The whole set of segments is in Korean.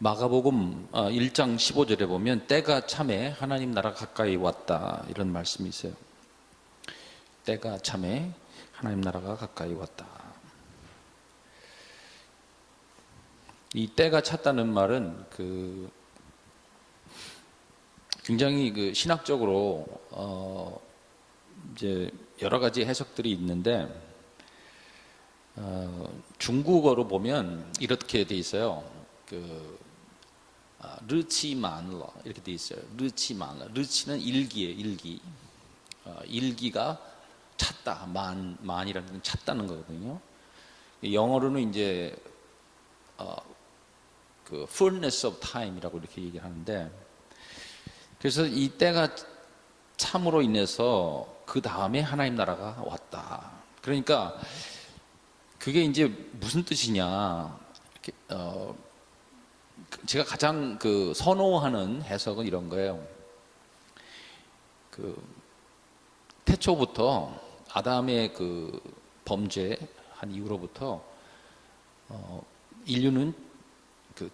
마가복음 1장 15절에 보면 때가 참에 하나님 나라 가까이 왔다 이런 말씀이 있어요. 때가 참에 하나님 나라가 가까이 왔다. 이 때가 찼다는 말은 굉장히 신학적으로 이제 여러 가지 해석들이 있는데 중국어로 보면 이렇게 돼 있어요. 르치만러 이렇게 돼 있어요. 르치만러. 르치는 일기예요. 일기. 일기가 찼다. 만이라는 건 찼다는 거거든요. 영어로는 이제 fullness of time이라고 이렇게 얘기를 하는데, 그래서 이 때가 참으로 인해서 그 다음에 하나님 나라가 왔다. 그러니까 그게 이제 무슨 뜻이냐? 제가 가장 선호하는 해석은 이런 거예요. 태초부터 아담의 범죄한 이후로부터 인류는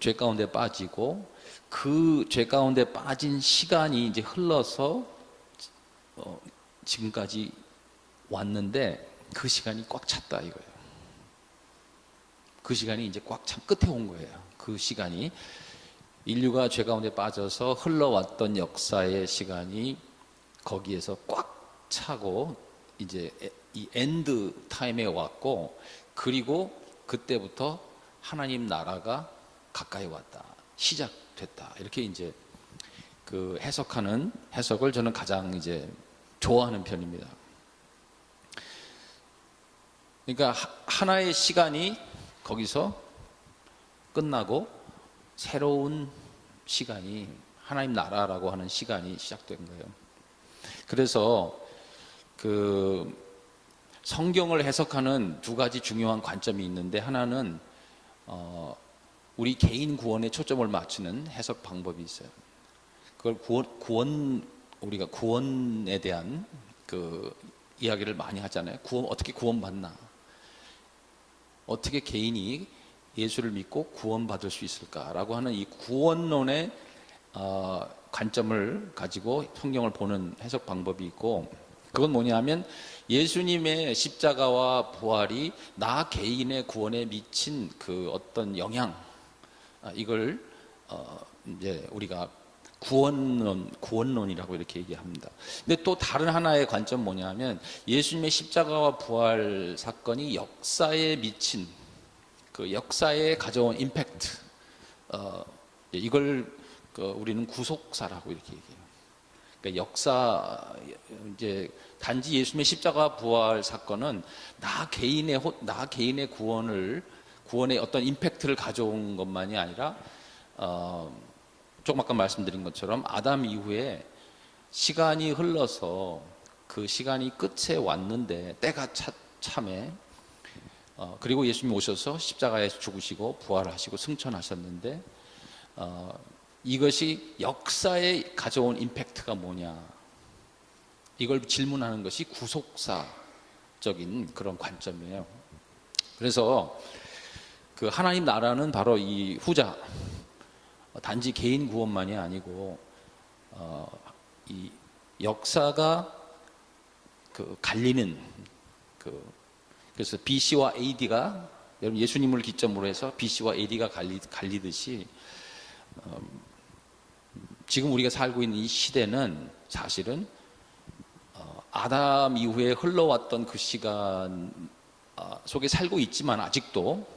죄 가운데 빠지고 그 죄 가운데 빠진 시간이 이제 흘러서 지금까지 왔는데 그 시간이 꽉 찼다 이거예요. 그 시간이 이제 꽉 찬 끝에 온 거예요. 그 시간이 인류가 죄 가운데 빠져서 흘러왔던 역사의 시간이 거기에서 꽉 차고 이제 이 엔드 타임에 왔고, 그리고 그때부터 하나님 나라가 가까이 왔다, 시작됐다, 이렇게 이제 해석하는 해석을 저는 가장 이제 좋아하는 편입니다. 그러니까 하나의 시간이 거기서 끝나고 새로운 시간이, 하나님 나라라고 하는 시간이 시작된 거예요. 그래서 성경을 해석하는 두 가지 중요한 관점이 있는데, 하나는 우리 개인 구원에 초점을 맞추는 해석 방법이 있어요. 그걸 우리가 구원에 대한 이야기를 많이 하잖아요. 어떻게 구원받나? 어떻게 개인이 예수를 믿고 구원받을 수 있을까라고 하는 이 구원론의 관점을 가지고 성경을 보는 해석 방법이 있고, 그건 뭐냐면 예수님의 십자가와 부활이 나 개인의 구원에 미친 어떤 영향, 이걸 이제 우리가 구원론이라고 이렇게 얘기합니다. 근데 또 다른 하나의 관점 뭐냐면 예수님의 십자가와 부활 사건이 역사에 미친 역사에 가져온 임팩트, 이걸 우리는 구속사라고 이렇게 얘기해요. 그러니까 역사, 이제 단지 예수님의 십자가 부활 사건은 나 개인의 구원의 어떤 임팩트를 가져온 것만이 아니라 조금 아까 말씀드린 것처럼 아담 이후에 시간이 흘러서 그 시간이 끝에 왔는데 때가 참에 그리고 예수님 오셔서 십자가에서 죽으시고 부활하시고 승천하셨는데, 이것이 역사에 가져온 임팩트가 뭐냐, 이걸 질문하는 것이 구속사적인 그런 관점이에요. 그래서 하나님 나라는 바로 이 후자, 단지 개인 구원만이 아니고 이 역사가 갈리는 그래서 BC와 AD가, 여러분 예수님을 기점으로 해서 BC와 AD가 갈리듯이 지금 우리가 살고 있는 이 시대는 사실은 아담 이후에 흘러왔던 그 시간 속에 살고 있지만, 아직도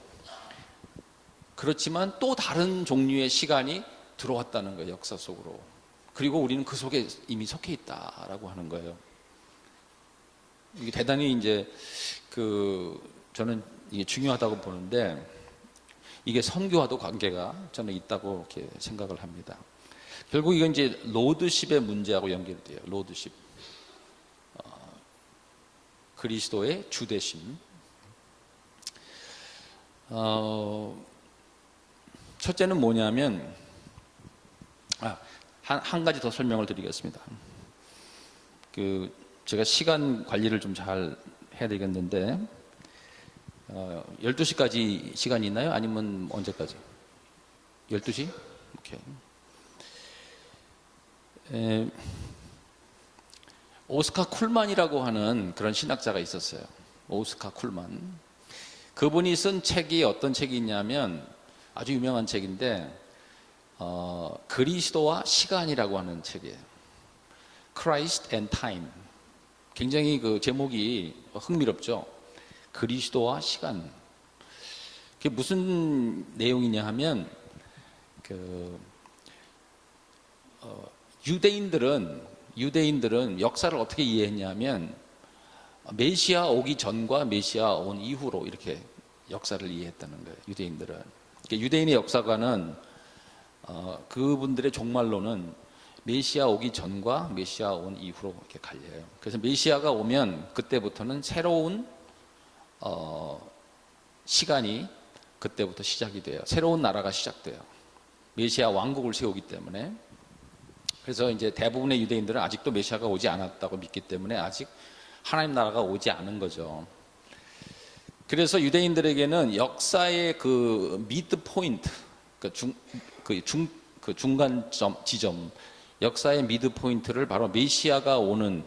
그렇지만 또 다른 종류의 시간이 들어왔다는 거예요, 역사 속으로. 그리고 우리는 그 속에 이미 속해 있다라고 하는 거예요. 이게 대단히 이제 저는 이게 중요하다고 보는데, 이게 선교와도 관계가 저는 있다고 이렇게 생각을 합니다. 결국 이건 이제 로드십의 문제하고 연결돼요. 로드십, 그리스도의 주되심. 첫째는 뭐냐면, 한 가지 더 설명을 드리겠습니다. 제가 시간 관리를 좀 잘 해야 되겠는데, 12시까지 시간이 있나요? 아니면 언제까지? 12시? 오케이. 오스카 쿨만이라고 하는 그런 신학자가 있었어요. 오스카 쿨만. 그분이 쓴 책이 어떤 책이 있냐면 아주 유명한 책인데 그리스도와 시간이라고 하는 책이에요. Christ and Time. 굉장히 그 제목이 흥미롭죠. 그리스도와 시간. 그게 무슨 내용이냐 하면 유대인들은 역사를 어떻게 이해했냐면 메시아 오기 전과 메시아 온 이후로 이렇게 역사를 이해했다는 거예요. 유대인들은. 그러니까 유대인의 역사관은 그분들의 종말론은 메시아 오기 전과 메시아 온 이후로 이렇게 갈려요. 그래서 메시아가 오면 그때부터는 새로운 시간이 그때부터 시작이 돼요. 새로운 나라가 시작돼요. 메시아 왕국을 세우기 때문에. 그래서 이제 대부분의 유대인들은 아직도 메시아가 오지 않았다고 믿기 때문에 아직 하나님 나라가 오지 않은 거죠. 그래서 유대인들에게는 역사의 그 미드 포인트, 중간점 지점, 역사의 미드 포인트를 바로 메시아가 오는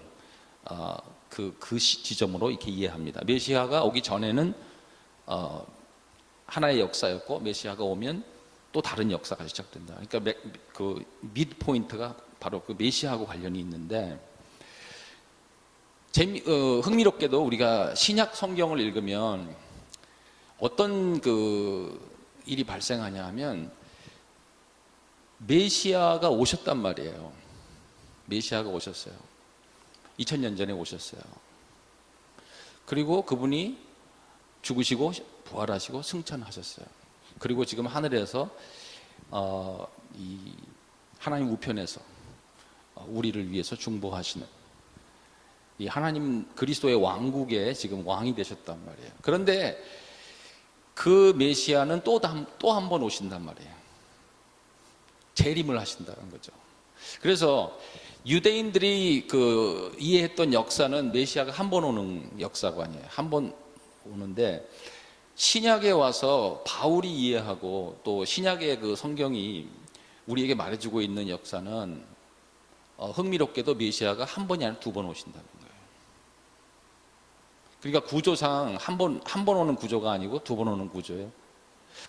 그 지점으로 이렇게 이해합니다. 메시아가 오기 전에는 하나의 역사였고 메시아가 오면 또 다른 역사가 시작된다. 그러니까 그 미드 포인트가 바로 그 메시아하고 관련이 있는데 흥미롭게도 우리가 신약 성경을 읽으면 어떤 그 일이 발생하냐 하면 메시아가 오셨단 말이에요. 메시아가 오셨어요. 2000년 전에 오셨어요. 그리고 그분이 죽으시고 부활하시고 승천하셨어요. 그리고 지금 하늘에서 이 하나님 우편에서 우리를 위해서 중보하시는 이 하나님 그리스도의 왕국에 지금 왕이 되셨단 말이에요. 그런데 그 메시아는 또 한 번 오신단 말이에요. 재림을 하신다는 거죠. 그래서 유대인들이 그 이해했던 역사는 메시아가 한 번 오는 역사관이에요. 한 번 오는데 신약에 와서 바울이 이해하고 또 신약의 그 성경이 우리에게 말해주고 있는 역사는 흥미롭게도 메시아가 한 번이 아니라 두 번 오신다는 거예요. 그러니까 구조상 한 번 오는 구조가 아니고 두 번 오는 구조예요.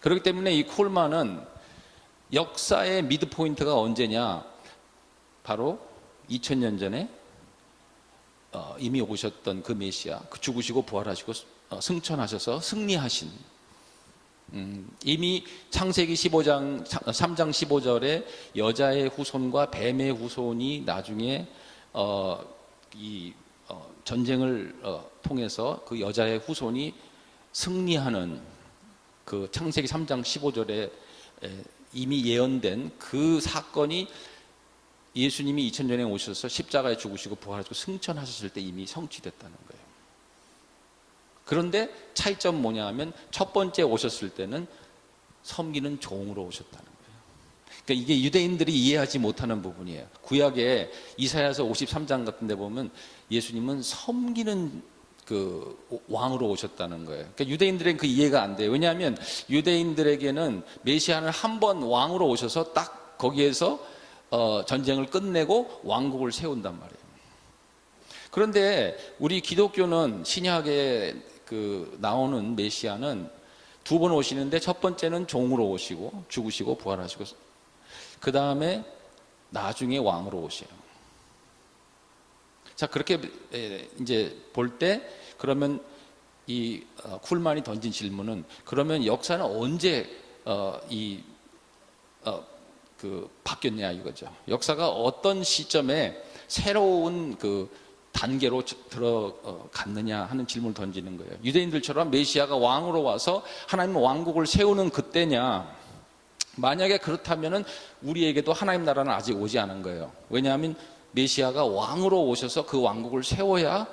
그렇기 때문에 이 콜만은 역사의 미드 포인트가 언제냐? 바로 2000년 전에 이미 오셨던 그 메시아, 그 죽으시고 부활하시고 승천하셔서 승리하신 이미 창세기 15장 3장 15절에 여자의 후손과 뱀의 후손이 나중에 전쟁을 통해서 그 여자의 후손이 승리하는 그 창세기 3장 15절에 이미 예언된 그 사건이 예수님이 2000년에 오셔서 십자가에 죽으시고 부활하시고 승천하셨을 때 이미 성취됐다는 거예요. 그런데 차이점 뭐냐 하면 첫 번째 오셨을 때는 섬기는 종으로 오셨다는 거예요. 그러니까 이게 유대인들이 이해하지 못하는 부분이에요. 구약에 이사야서 53장 같은 데 보면 예수님은 섬기는 그 왕으로 오셨다는 거예요. 그러니까 유대인들에게는 그 이해가 안 돼요. 왜냐하면 유대인들에게는 메시아는 한 번 왕으로 오셔서 딱 거기에서 전쟁을 끝내고 왕국을 세운단 말이에요. 그런데 우리 기독교는 신약에 그 나오는 메시아는 두 번 오시는데 첫 번째는 종으로 오시고 죽으시고 부활하시고 그 다음에 나중에 왕으로 오셔요. 자, 그렇게 이제 볼 때 그러면 이 쿨만이 던진 질문은 그러면 역사는 언제 바뀌었냐 이거죠. 역사가 어떤 시점에 새로운 그 단계로 들어갔느냐 하는 질문을 던지는 거예요. 유대인들처럼 메시아가 왕으로 와서 하나님 왕국을 세우는 그때냐? 만약에 그렇다면은 우리에게도 하나님 나라는 아직 오지 않은 거예요. 왜냐하면 메시아가 왕으로 오셔서 그 왕국을 세워야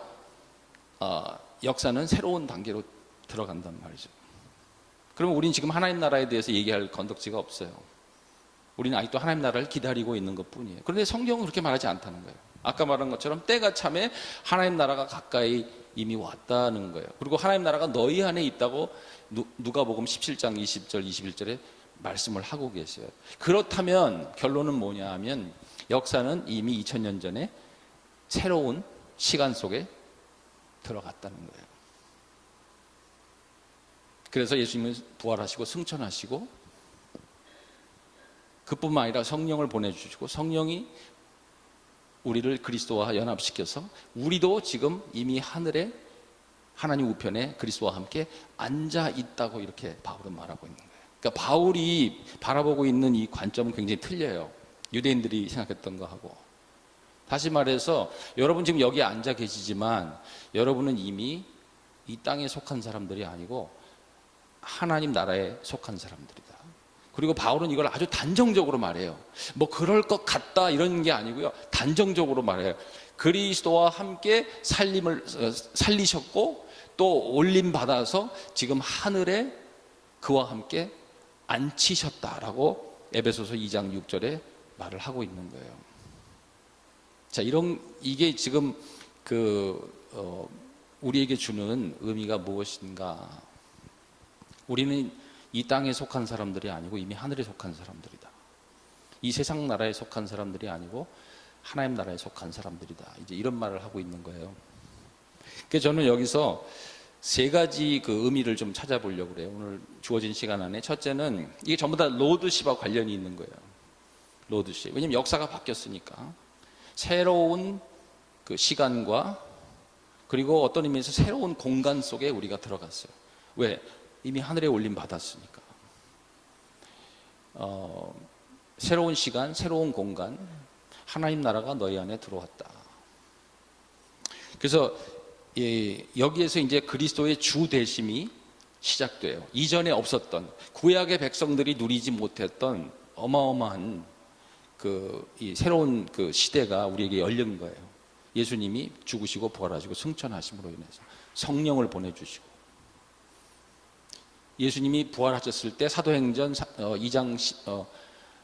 역사는 새로운 단계로 들어간단 말이죠. 그러면 우리는 지금 하나님 나라에 대해서 얘기할 건덕지가 없어요. 우리는 아직도 하나님 나라를 기다리고 있는 것뿐이에요. 그런데 성경은 그렇게 말하지 않다는 거예요. 아까 말한 것처럼 때가 참에 하나님 나라가 가까이 이미 왔다는 거예요. 그리고 하나님 나라가 너희 안에 있다고 누가복음 17장 20절 21절에 말씀을 하고 계세요. 그렇다면 결론은 뭐냐 하면 역사는 이미 2000년 전에 새로운 시간 속에 들어갔다는 거예요. 그래서 예수님은 부활하시고 승천하시고 그뿐만 아니라 성령을 보내주시고 성령이 우리를 그리스도와 연합시켜서 우리도 지금 이미 하늘에 하나님 우편에 그리스도와 함께 앉아 있다고 이렇게 바울은 말하고 있는 거예요. 그러니까 바울이 바라보고 있는 이 관점은 굉장히 틀려요. 유대인들이 생각했던 거하고. 다시 말해서 여러분 지금 여기 앉아 계시지만 여러분은 이미 이 땅에 속한 사람들이 아니고 하나님 나라에 속한 사람들이다. 그리고 바울은 이걸 아주 단정적으로 말해요. 뭐 그럴 것 같다 이런 게 아니고요. 단정적으로 말해요. 그리스도와 함께 살리셨고 또 올림 받아서 지금 하늘에 그와 함께 앉히셨다라고 에베소서 2장 6절에 말을 하고 있는 거예요. 자, 이게 지금 우리에게 주는 의미가 무엇인가? 우리는 이 땅에 속한 사람들이 아니고 이미 하늘에 속한 사람들이다. 이 세상 나라에 속한 사람들이 아니고 하나님 나라에 속한 사람들이다. 이제 이런 말을 하고 있는 거예요. 그래서 저는 여기서 세 가지 그 의미를 좀 찾아보려고 그래요. 오늘 주어진 시간 안에. 첫째는 이게 전부 다 로드십과 관련이 있는 거예요. 로드십. 왜냐면 역사가 바뀌었으니까. 새로운 그 시간과 그리고 어떤 의미에서 새로운 공간 속에 우리가 들어갔어요. 왜? 이미 하늘에 올림 받았으니까. 새로운 시간, 새로운 공간, 하나님 나라가 너희 안에 들어왔다. 그래서 여기에서 이제 그리스도의 주 되심이 시작돼요. 이전에 없었던 구약의 백성들이 누리지 못했던 어마어마한 이 새로운 그 시대가 우리에게 열린 거예요. 예수님이 죽으시고 부활하시고 승천하심으로 인해서 성령을 보내주시고 예수님이 부활하셨을 때 사도행전 2장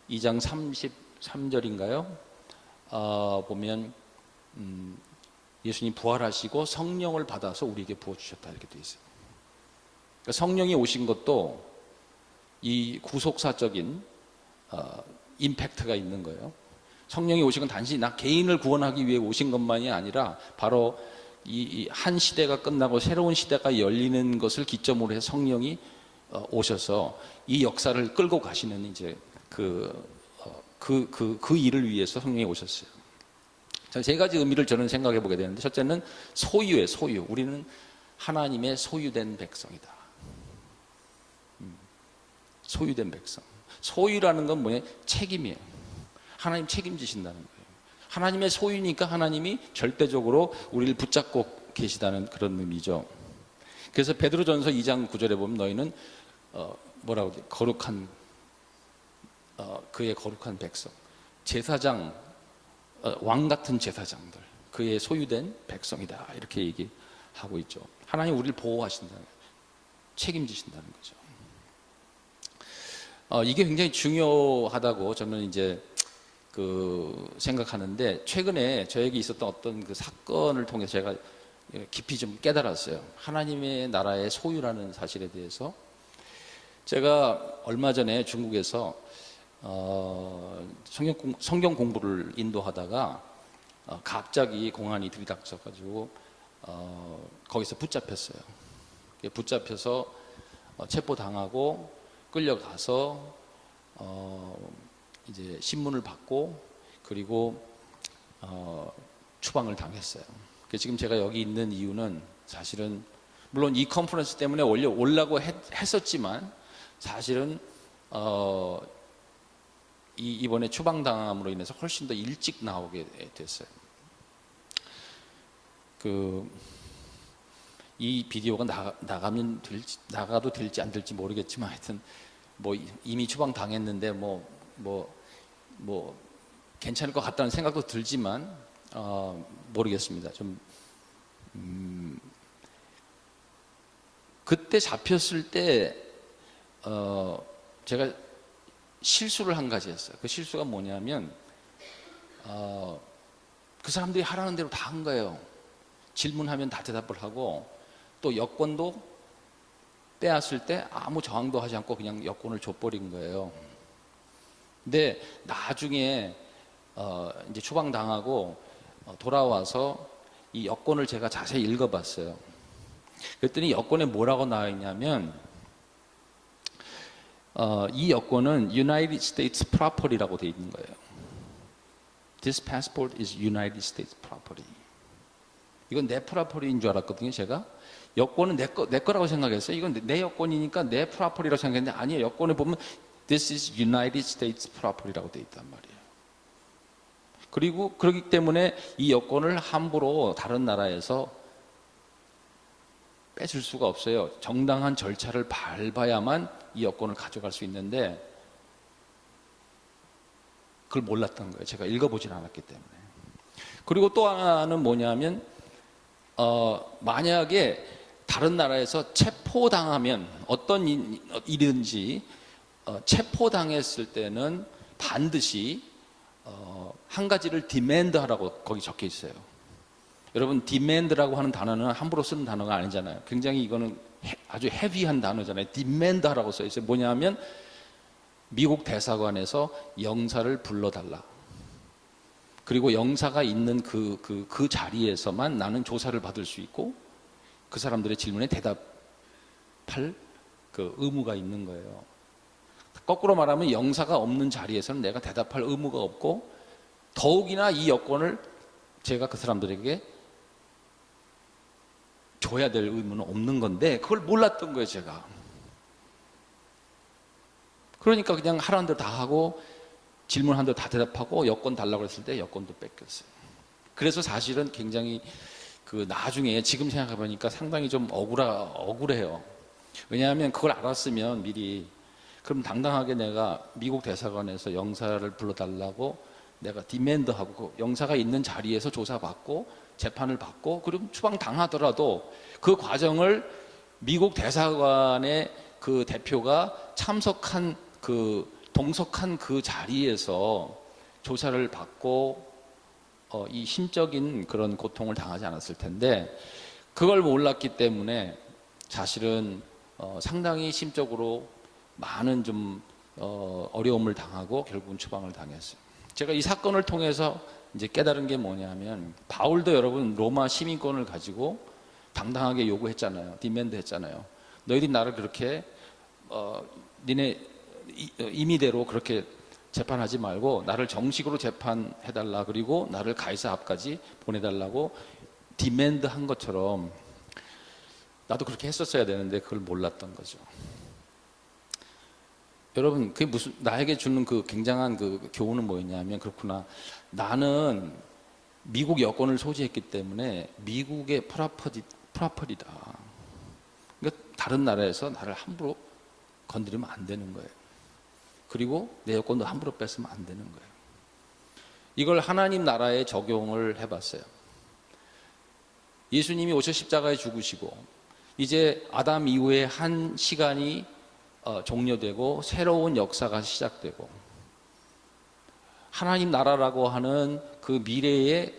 33절인가요? 보면 예수님 부활하시고 성령을 받아서 우리에게 부어주셨다 이렇게 되어 있어요. 그러니까 성령이 오신 것도 이 구속사적인 임팩트가 있는 거예요. 성령이 오신 건 단지 나 개인을 구원하기 위해 오신 것만이 아니라 바로 이 한 시대가 끝나고 새로운 시대가 열리는 것을 기점으로 해서 성령이 오셔서 이 역사를 끌고 가시는 이제 그 일을 위해서 성령이 오셨어요. 자, 세 가지 의미를 저는 생각해 보게 되는데 첫째는 소유예요. 소유. 우리는 하나님의 소유된 백성이다. 소유된 백성. 소유라는 건 뭐냐? 책임이에요. 하나님 책임지신다는 거예요. 하나님의 소유니까 하나님이 절대적으로 우리를 붙잡고 계시다는 그런 의미죠. 그래서 베드로전서 2장 9절에 보면 너희는 뭐라고 해야 돼? 거룩한 그의 거룩한 백성, 제사장, 왕 같은 제사장들, 그의 소유된 백성이다 이렇게 얘기하고 있죠. 하나님 우리를 보호하신다는 거예요. 책임지신다는 거죠. 이게 굉장히 중요하다고 저는 이제 생각하는데 최근에 저에게 있었던 어떤 그 사건을 통해서 제가 깊이 좀 깨달았어요. 하나님의 나라의 소유라는 사실에 대해서. 제가 얼마 전에 중국에서 성경 공부를 인도하다가 갑자기 공안이 들이닥쳐가지고 거기서 붙잡혔어요. 붙잡혀서 체포당하고 끌려가서 이제 신문을 받고 그리고 추방을 당했어요. 지금 제가 여기 있는 이유는 사실은 물론 이 컨퍼런스 때문에 원래 오려고 했었지만 사실은 이번에 추방당함으로 인해서 훨씬 더 일찍 나오게 됐어요. 이 비디오가 나가도 될지 안 될지 모르겠지만 하여튼 뭐 이미 추방당했는데 뭐 괜찮을 것 같다는 생각도 들지만 모르겠습니다. 좀 그때 잡혔을 때 제가 실수를 한 가지 했어요. 그 실수가 뭐냐면 그 사람들이 하라는 대로 다 한 거예요. 질문하면 다 대답을 하고 또 여권도 빼앗을 때 아무 저항도 하지 않고 그냥 여권을 줘버린 거예요. 근데 나중에 이제 추방당하고 돌아와서 이 여권을 제가 자세히 읽어봤어요. 그랬더니 여권에 뭐라고 나와 있냐면 이 여권은 United States Property라고 돼 있는 거예요. This passport is United States property. 이건 내 프라퍼리인 줄 알았거든요, 제가. 여권은 내 거라고 생각했어요. 이건 내 여권이니까 내 프라퍼리라고 생각했는데 아니에요. 여권에 보면 This is United States property라고 돼 있단 말이에요. 그리고 그렇기 때문에 이 여권을 함부로 다른 나라에서 뺏을 수가 없어요. 정당한 절차를 밟아야만 이 여권을 가져갈 수 있는데 그걸 몰랐던 거예요. 제가 읽어보진 않았기 때문에. 그리고 또 하나는 뭐냐면 만약에 다른 나라에서 체포당하면 어떤 일이든지 체포당했을 때는 반드시 한 가지를 디맨드하라고 거기 적혀 있어요. 여러분 디맨드라고 하는 단어는 함부로 쓰는 단어가 아니잖아요. 굉장히 이거는 아주 헤비한 단어잖아요. 디맨드하라고 써 있어요. 뭐냐면 미국 대사관에서 영사를 불러달라. 그리고 영사가 있는 그 자리에서만 나는 조사를 받을 수 있고 그 사람들의 질문에 대답할 그 의무가 있는 거예요. 거꾸로 말하면 영사가 없는 자리에서는 내가 대답할 의무가 없고 더욱이나 이 여권을 제가 그 사람들에게 줘야 될 의무는 없는 건데 그걸 몰랐던 거예요, 제가. 그러니까 그냥 하라는 대로 다 하고 질문한 대로 다 대답하고 여권 달라고 했을 때 여권도 뺏겼어요. 그래서 사실은 굉장히 나중에 지금 생각해보니까 상당히 좀 억울해요. 왜냐하면 그걸 알았으면 미리 그럼 당당하게 내가 미국 대사관에서 영사를 불러달라고 내가 디맨드하고 영사가 있는 자리에서 조사받고 재판을 받고 그럼 추방당하더라도 그 과정을 미국 대사관의 그 대표가 참석한 동석한 그 자리에서 조사를 받고 이 심적인 그런 고통을 당하지 않았을 텐데 그걸 몰랐기 때문에 사실은 상당히 심적으로 많은 좀 어려움을 당하고 결국은 추방을 당했어요. 제가 이 사건을 통해서 이제 깨달은 게 뭐냐면 바울도 여러분 로마 시민권을 가지고 당당하게 요구했잖아요. 디맨드 했잖아요. 너희들이 나를 그렇게 니네 임의대로 그렇게 재판하지 말고 나를 정식으로 재판해달라 그리고 나를 가이사 앞까지 보내달라고 디맨드 한 것처럼 나도 그렇게 했었어야 되는데 그걸 몰랐던 거죠. 여러분 그게 무슨 나에게 주는 그 굉장한 그 교훈은 뭐였냐면 그렇구나 나는 미국 여권을 소지했기 때문에 미국의 프라퍼리다. 그러니까 다른 나라에서 나를 함부로 건드리면 안 되는 거예요. 그리고 내 여권도 함부로 뺏으면 안 되는 거예요. 이걸 하나님 나라에 적용을 해봤어요. 예수님이 오셔 십자가에 죽으시고 이제 아담 이후에 한 시간이 종료되고 새로운 역사가 시작되고 하나님 나라라고 하는 그 미래의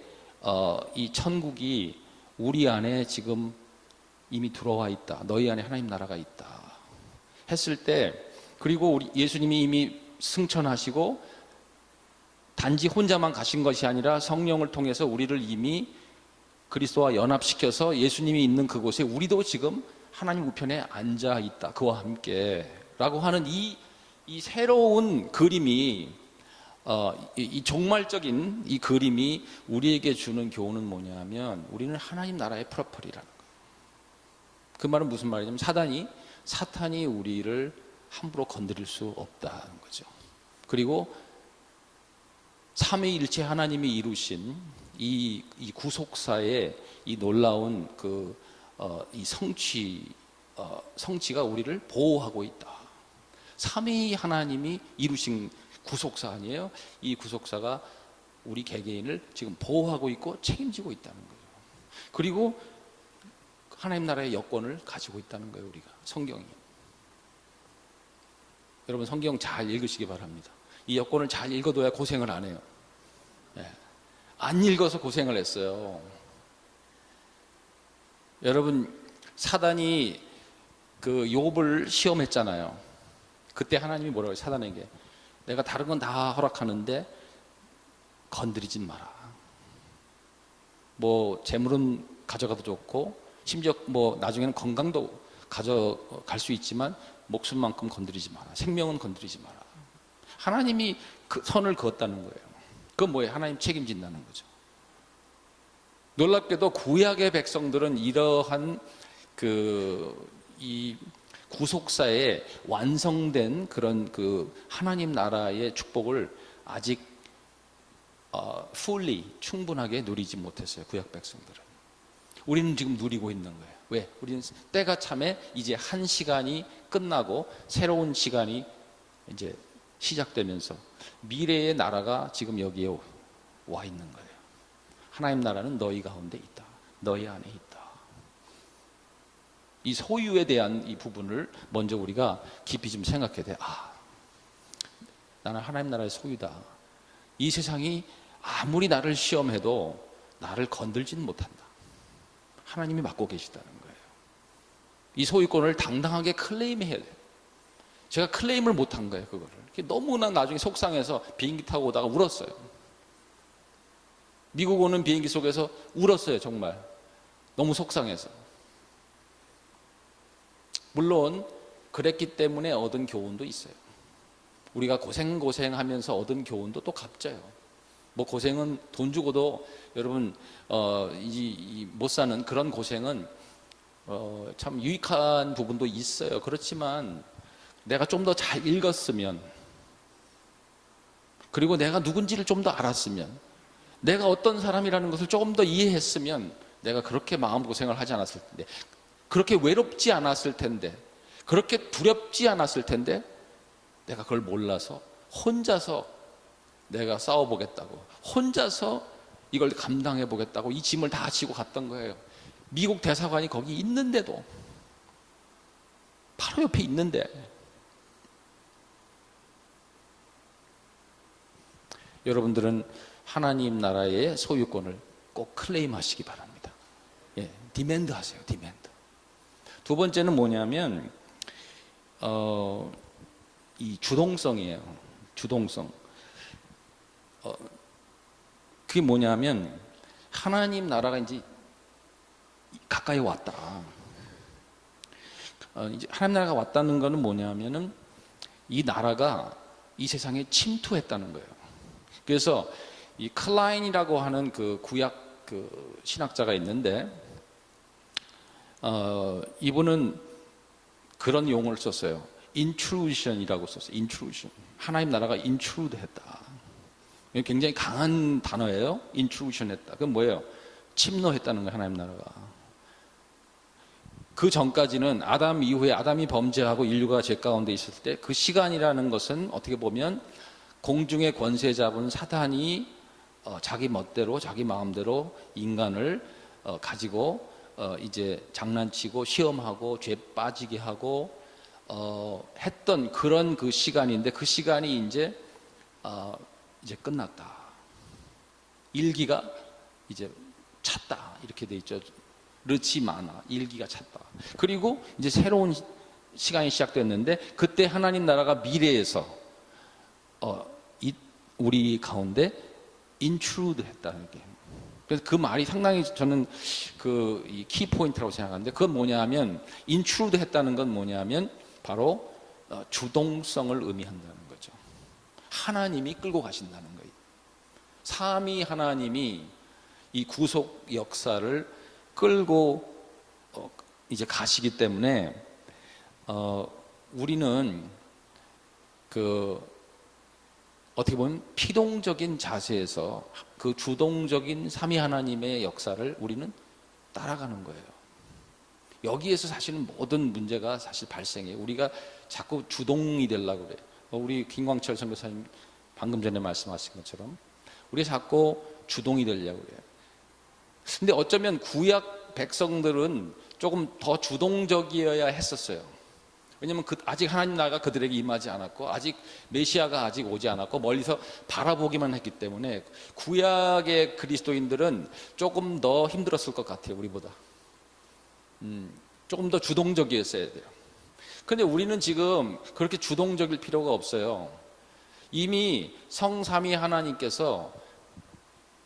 이 천국이 우리 안에 지금 이미 들어와 있다. 너희 안에 하나님 나라가 있다. 했을 때 그리고 우리 예수님이 이미 승천하시고 단지 혼자만 가신 것이 아니라 성령을 통해서 우리를 이미 그리스도와 연합시켜서 예수님이 있는 그곳에 우리도 지금 하나님 우편에 앉아 있다. 그와 함께 라고 하는 이 새로운 그림이 이 종말적인 이 그림이 우리에게 주는 교훈은 뭐냐면 우리는 하나님 나라의 프로퍼리라는 거예요. 그 말은 무슨 말이냐면 사탄이 우리를 함부로 건드릴 수 없다는 거죠. 그리고 삼위일체 하나님이 이루신 이 구속사의 이 놀라운 이 성취가 우리를 보호하고 있다. 삼위 하나님이 이루신 구속사 아니에요? 이 구속사가 우리 개개인을 지금 보호하고 있고 책임지고 있다는 거예요. 그리고 하나님 나라의 여권을 가지고 있다는 거예요. 우리가 성경이. 여러분 성경 잘 읽으시기 바랍니다. 이 여권을 잘 읽어둬야 고생을 안 해요. 안 읽어서 고생을 했어요. 여러분 사단이 그 욥을 시험했잖아요. 그때 하나님이 뭐라고 해요? 사단에게 내가 다른 건 다 허락하는데 건드리진 마라. 뭐 재물은 가져가도 좋고 심지어 뭐 나중에는 건강도 가져갈 수 있지만 목숨만큼 건드리지 마라. 생명은 건드리지 마라. 하나님이 그 선을 그었다는 거예요. 그건 뭐예요? 하나님 책임진다는 거죠. 놀랍게도 구약의 백성들은 이러한 이 구속사에 완성된 그런 그 하나님 나라의 축복을 아직 fully 충분하게 누리지 못했어요. 구약 백성들은. 우리는 지금 누리고 있는 거예요. 왜? 우리는 때가 참에 이제 한 시간이 끝나고 새로운 시간이 이제 시작되면서 미래의 나라가 지금 여기에 와 있는 거예요. 하나님 나라는 너희 가운데 있다. 너희 안에 있다. 이 소유에 대한 이 부분을 먼저 우리가 깊이 좀 생각해야 돼. 나는 하나님 나라의 소유다. 이 세상이 아무리 나를 시험해도 나를 건들지는 못한다. 하나님이 맡고 계시다는 거예요. 이 소유권을 당당하게 클레임해야 돼요. 제가 클레임을 못한 거예요, 그거를. 너무나 나중에 속상해서 비행기 타고 오다가 울었어요. 미국 오는 비행기 속에서 울었어요, 정말. 너무 속상해서. 물론 그랬기 때문에 얻은 교훈도 있어요. 우리가 고생하면서 얻은 교훈도 또 값져요. 뭐 고생은 돈 주고도 여러분 못 사는 그런 고생은 참 유익한 부분도 있어요. 그렇지만 내가 좀 더 잘 읽었으면, 그리고 내가 누군지를 좀 더 알았으면, 내가 어떤 사람이라는 것을 조금 더 이해했으면 내가 그렇게 마음고생을 하지 않았을 텐데, 그렇게 외롭지 않았을 텐데, 그렇게 두렵지 않았을 텐데, 내가 그걸 몰라서 혼자서 내가 싸워보겠다고, 혼자서 이걸 감당해보겠다고 이 짐을 다 지고 갔던 거예요. 미국 대사관이 거기 있는데도, 바로 옆에 있는데. 여러분들은 하나님 나라의 소유권을 꼭 클레임하시기 바랍니다. 예, 디맨드 하세요. 디맨드. 두 번째는 뭐냐면 이 주동성이에요. 주동성. 그게 뭐냐면 하나님 나라가 이제 가까이 왔다. 이제 하나님 나라가 왔다는 거는 뭐냐면은 이 나라가 이 세상에 침투했다는 거예요. 그래서 이 클라인이라고 하는 그 구약 그 신학자가 있는데 이분은 그런 용어를 썼어요. intrusion이라고 썼어요. intrusion. 하나님 나라가 intrude 했다. 굉장히 강한 단어예요. intrusion 했다. 그건 뭐예요? 침노했다는 거예요. 하나님 나라가. 그 전까지는 아담 이후에 아담이 범죄하고 인류가 죄 가운데 있었을 때 그 시간이라는 것은 어떻게 보면 공중의 권세 잡은 사단이 자기 멋대로 자기 마음대로 인간을 가지고 이제 장난치고 시험하고 죄 빠지게 하고 했던 그런 그 시간인데, 그 시간이 이제 끝났다. 일기가 이제 찼다. 이렇게 돼 있죠. 르치 마나, 일기가 찼다. 그리고 이제 새로운 시간이 시작됐는데, 그때 하나님 나라가 미래에서 우리 가운데 intrude 했다는 게. 그래서 그 말이 상당히 저는 이 키포인트라고 생각하는데, 그건 뭐냐면 intrude 했다는 건 뭐냐면 바로 주동성을 의미한다는 거죠. 하나님이 끌고 가신다는 거예요. 삼위 하나님이 이 구속 역사를 끌고 이제 가시기 때문에 우리는 어떻게 보면 피동적인 자세에서 그 주동적인 삼위 하나님의 역사를 우리는 따라가는 거예요. 여기에서 사실은 모든 문제가 사실 발생해요. 우리가 자꾸 주동이 되려고 그래요. 우리 김광철 선교사님 방금 전에 말씀하신 것처럼 우리가 자꾸 주동이 되려고 그래요. 근데 어쩌면 구약 백성들은 조금 더 주동적이어야 했었어요. 왜냐하면 아직 하나님 나라가 그들에게 임하지 않았고, 아직 메시아가 아직 오지 않았고, 멀리서 바라보기만 했기 때문에 구약의 그리스도인들은 조금 더 힘들었을 것 같아요. 우리보다 조금 더 주동적이었어야 돼요. 근데 우리는 지금 그렇게 주동적일 필요가 없어요. 이미 성삼위 하나님께서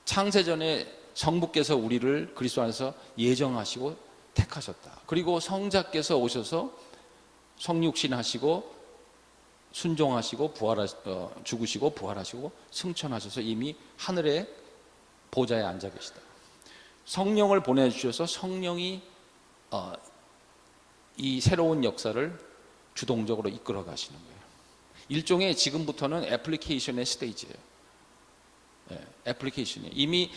창세전에 성부께서 우리를 그리스도 안에서 예정하시고 택하셨다. 그리고 성자께서 오셔서 성육신하시고 순종하시고 죽으시고 부활하시고 승천하셔서 이미 하늘의 보좌에 앉아 계시다. 성령을 보내주셔서 성령이 이 새로운 역사를 주동적으로 이끌어 가시는 거예요. 일종의 지금부터는 애플리케이션의 스테이지예요. 애플리케이션이에요. 이미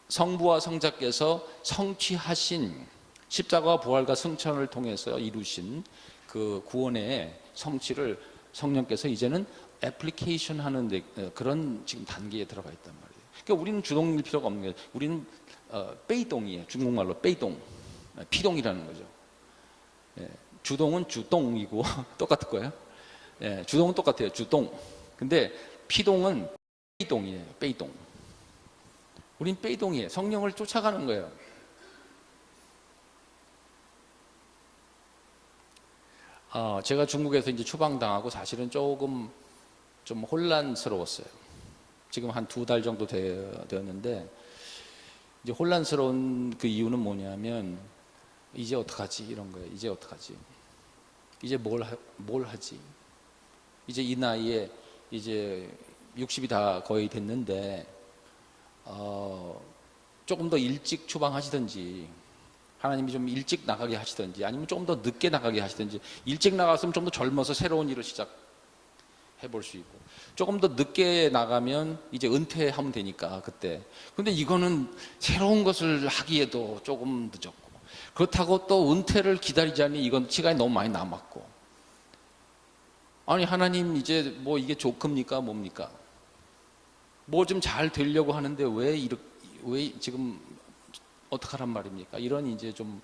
성부와 성자께서 성취하신 십자가와 부활과 승천을 통해서 이루신 그 구원의 성취를 성령께서 이제는 애플리케이션 하는 그런 지금 단계에 들어가 있단 말이에요. 그러니까 우리는 주동일 필요가 없는 거예요. 우리는 빼이동이에요. 중국말로 빼이동, 피동이라는 거죠. 주동은 주동이고 똑같을 거예요. 주동은 똑같아요. 주동. 근데 피동은 빼이동이에요. 빼이동. 우린 빼이동이에요. 성령을 쫓아가는 거예요. 제가 중국에서 이제 추방당하고 사실은 조금 좀 혼란스러웠어요. 지금 한 2달 정도 되었는데, 이제 혼란스러운 그 이유는 뭐냐면, 이제 어떡하지? 이런 거예요. 이제 어떡하지? 이제 뭘 하지? 이제 이 나이에 이제 60이 다 거의 됐는데, 조금 더 일찍 추방하시든지, 하나님이 좀 일찍 나가게 하시든지, 아니면 조금 더 늦게 나가게 하시든지, 일찍 나갔으면 좀 더 젊어서 새로운 일을 시작해 볼 수 있고, 조금 더 늦게 나가면 이제 은퇴하면 되니까 그때. 근데 이거는 새로운 것을 하기에도 조금 늦었고, 그렇다고 또 은퇴를 기다리자니 이건 시간이 너무 많이 남았고, 아니 하나님 이제 뭐 이게 조크입니까 뭡니까? 뭐 좀 잘 되려고 하는데 왜 지금 어떡하란 말입니까? 이런 이제 좀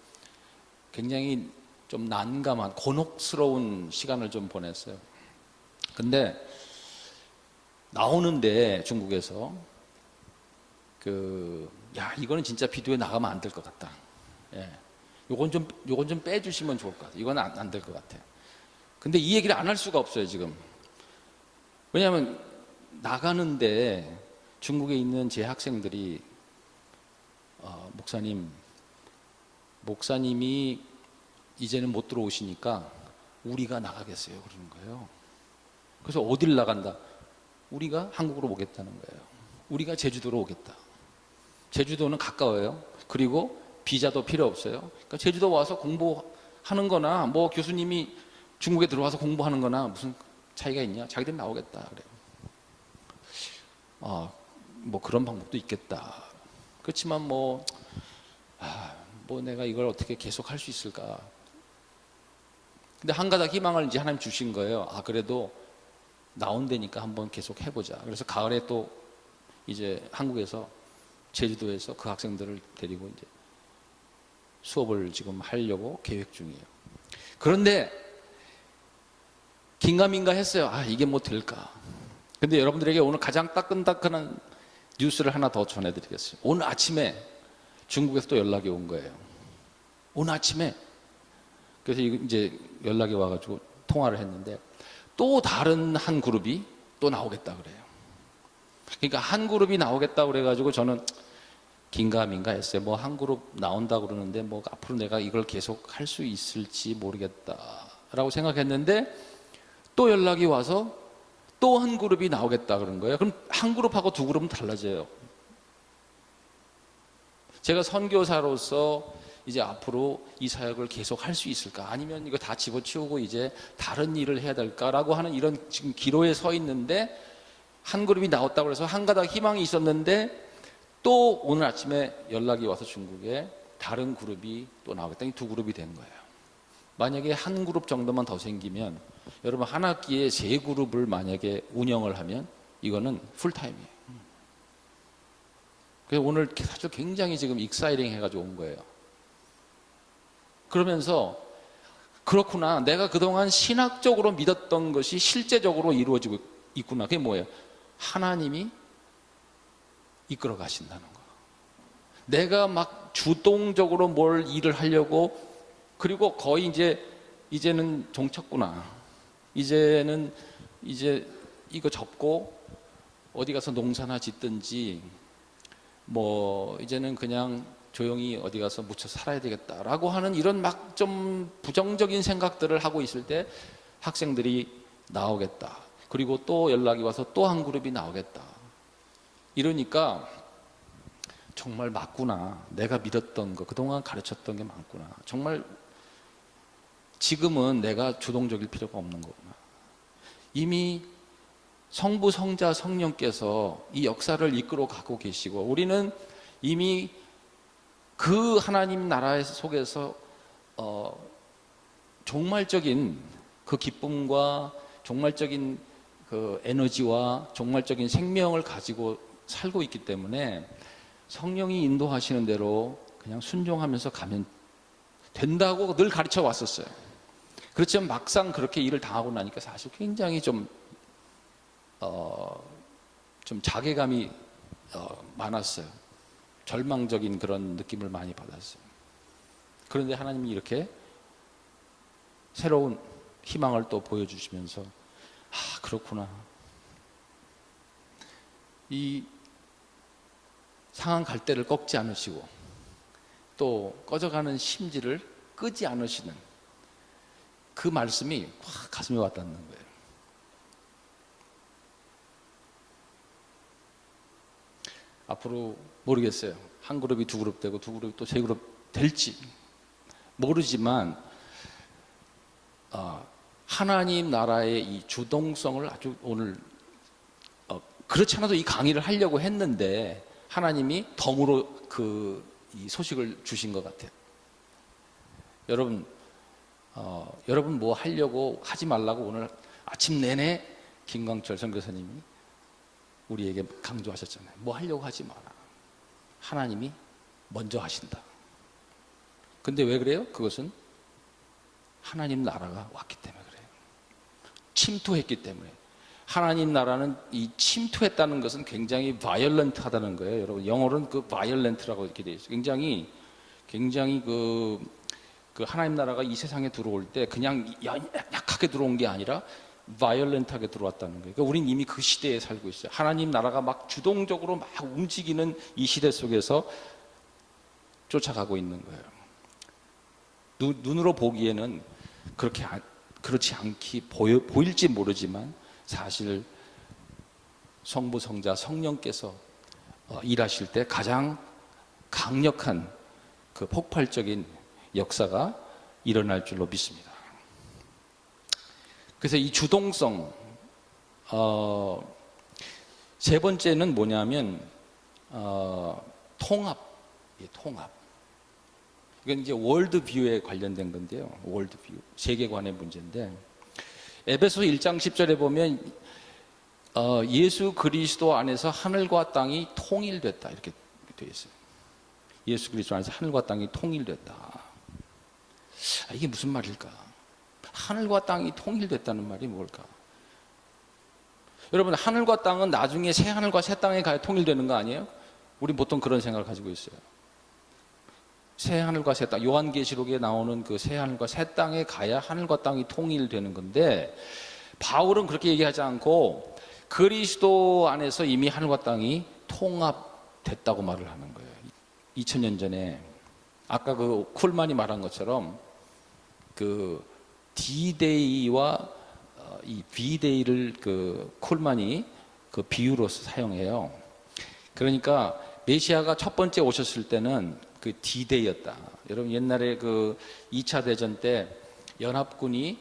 굉장히 좀 난감한 곤혹스러운 시간을 좀 보냈어요. 근데 나오는데 중국에서 이거는 진짜 비디오에 나가면 안 될 것 같다. 요건 좀 빼주시면 좋을 것 같아. 이건 안 될 것 같아. 근데 이 얘기를 안 할 수가 없어요 지금. 왜냐하면 나가는데 중국에 있는 제 학생들이 목사님이 이제는 못 들어오시니까 우리가 나가겠어요 그러는 거예요. 그래서 어딜 나간다? 우리가 한국으로 오겠다는 거예요. 우리가 제주도로 오겠다. 제주도는 가까워요. 그리고 비자도 필요 없어요. 그러니까 제주도 와서 공부하는 거나 뭐 교수님이 중국에 들어와서 공부하는 거나 무슨 차이가 있냐? 자기들이 나오겠다 그래요. 뭐 그런 방법도 있겠다. 그렇지만 뭐 내가 이걸 어떻게 계속 할 수 있을까? 근데 한 가닥 희망을 이제 하나님 주신 거예요. 그래도 나온다니까 한번 계속 해보자. 그래서 가을에 또 이제 한국에서 제주도에서 그 학생들을 데리고 이제 수업을 지금 하려고 계획 중이에요. 그런데 긴가민가 했어요. 이게 뭐 될까? 근데 여러분들에게 오늘 가장 따끈따끈한 뉴스를 하나 더 전해드리겠어요. 오늘 아침에 중국에서 또 연락이 온 거예요. 오늘 아침에. 그래서 이제 연락이 와가지고 통화를 했는데 또 다른 한 그룹이 또 나오겠다 그래요. 그러니까 한 그룹이 나오겠다 그래가지고 저는 긴가민가 했어요. 뭐 한 그룹 나온다 그러는데 뭐 앞으로 내가 이걸 계속 할 수 있을지 모르겠다라고 생각했는데 또 연락이 와서 또 한 그룹이 나오겠다 그런 거예요. 그럼 한 그룹하고 두 그룹은 달라져요. 제가 선교사로서 이제 앞으로 이 사역을 계속 할 수 있을까? 아니면 이거 다 집어치우고 이제 다른 일을 해야 될까라고 하는 이런 지금 기로에 서 있는데 한 그룹이 나왔다고 해서 한 가닥 희망이 있었는데 또 오늘 아침에 연락이 와서 중국에 다른 그룹이 또 나오겠다. 두 그룹이 된 거예요. 만약에 한 그룹 정도만 더 생기면 여러분 한 학기에 3그룹을 만약에 운영을 하면 이거는 풀타임이에요. 그래서 오늘 사실 굉장히 지금 익사이링 해가지고 온 거예요. 그러면서 그렇구나. 내가 그동안 신학적으로 믿었던 것이 실제적으로 이루어지고 있구나. 그게 뭐예요? 하나님이 이끌어 가신다는 거. 내가 막 주동적으로 뭘 일을 하려고 그리고 거의 이제 이제는 종쳤구나. 이제는 이제 이거 접고 어디 가서 농사나 짓든지 뭐 이제는 그냥 조용히 어디 가서 묻혀 살아야 되겠다라고 하는 이런 막 좀 부정적인 생각들을 하고 있을 때 학생들이 나오겠다. 그리고 또 연락이 와서 또 한 그룹이 나오겠다. 이러니까 정말 맞구나. 내가 믿었던 거, 그동안 가르쳤던 게 맞구나. 정말 지금은 내가 주동적일 필요가 없는 거구나. 이미 성부, 성자, 성령께서 이 역사를 이끌어 가고 계시고 우리는 이미 그 하나님 나라 속에서 종말적인 그 기쁨과 종말적인 그 에너지와 종말적인 생명을 가지고 살고 있기 때문에 성령이 인도하시는 대로 그냥 순종하면서 가면 된다고 늘 가르쳐 왔었어요. 그렇지만 막상 그렇게 일을 당하고 나니까 사실 굉장히 좀 자괴감이 많았어요. 절망적인 그런 느낌을 많이 받았어요. 그런데 하나님이 이렇게 새로운 희망을 또 보여주시면서 아, 그렇구나. 이 상한 갈대를 꺾지 않으시고 또 꺼져가는 심지를 끄지 않으시는 그 말씀이 확 가슴에 와닿는 거예요. 앞으로 모르겠어요. 한 그룹이 두 그룹 되고 두 그룹이 또 세 그룹 될지 모르지만 하나님 나라의 이 주동성을 아주 오늘 그렇지 않아도 이 강의를 하려고 했는데 하나님이 덤으로 이 소식을 주신 것 같아요. 여러분 뭐 하려고 하지 말라고 오늘 아침 내내 김광철 선교사님이 우리에게 강조하셨잖아요. 뭐 하려고 하지 마라. 하나님이 먼저 하신다. 근데 왜 그래요? 그것은 하나님 나라가 왔기 때문에 그래요. 침투했기 때문에. 하나님 나라는 이 침투했다는 것은 굉장히 바이올런트하다는 거예요. 여러분 영어로는 그 바이올런트라고 이렇게 되어 있어요. 굉장히 그 하나님 나라가 이 세상에 들어올 때 그냥 약하게 들어온 게 아니라 바이올런트하게 들어왔다는 거예요. 그러니까 우린 이미 그 시대에 살고 있어요. 하나님 나라가 막 주동적으로 막 움직이는 이 시대 속에서 쫓아가고 있는 거예요. 눈으로 보기에는 그렇지 않기 보일지 모르지만 사실 성부, 성자, 성령께서 일하실 때 가장 강력한 그 폭발적인 역사가 일어날 줄로 믿습니다. 그래서 이 주동성 세 번째는 뭐냐면 통합. 이건 이제 월드뷰에 관련된 건데요. 월드뷰, 세계관의 문제인데 에베소 1장 10절에 보면 예수 그리스도 안에서 하늘과 땅이 통일됐다 이렇게 되어 있어요. 예수 그리스도 안에서 하늘과 땅이 통일됐다. 이게 무슨 말일까? 하늘과 땅이 통일됐다는 말이 뭘까? 여러분 하늘과 땅은 나중에 새 하늘과 새 땅에 가야 통일되는 거 아니에요? 우리 보통 그런 생각을 가지고 있어요. 새 하늘과 새 땅, 요한계시록에 나오는 그 새 하늘과 새 땅에 가야 하늘과 땅이 통일되는 건데 바울은 그렇게 얘기하지 않고 그리스도 안에서 이미 하늘과 땅이 통합됐다고 말을 하는 거예요. 2000년 전에 아까 그 쿨만이 말한 것처럼 그 D-Day와 이 V-Day를 그 쿨만이 그 비유로서 사용해요. 그러니까 메시아가 첫 번째 오셨을 때는 그 D-Day였다. 여러분 옛날에 그 2차 대전 때 연합군이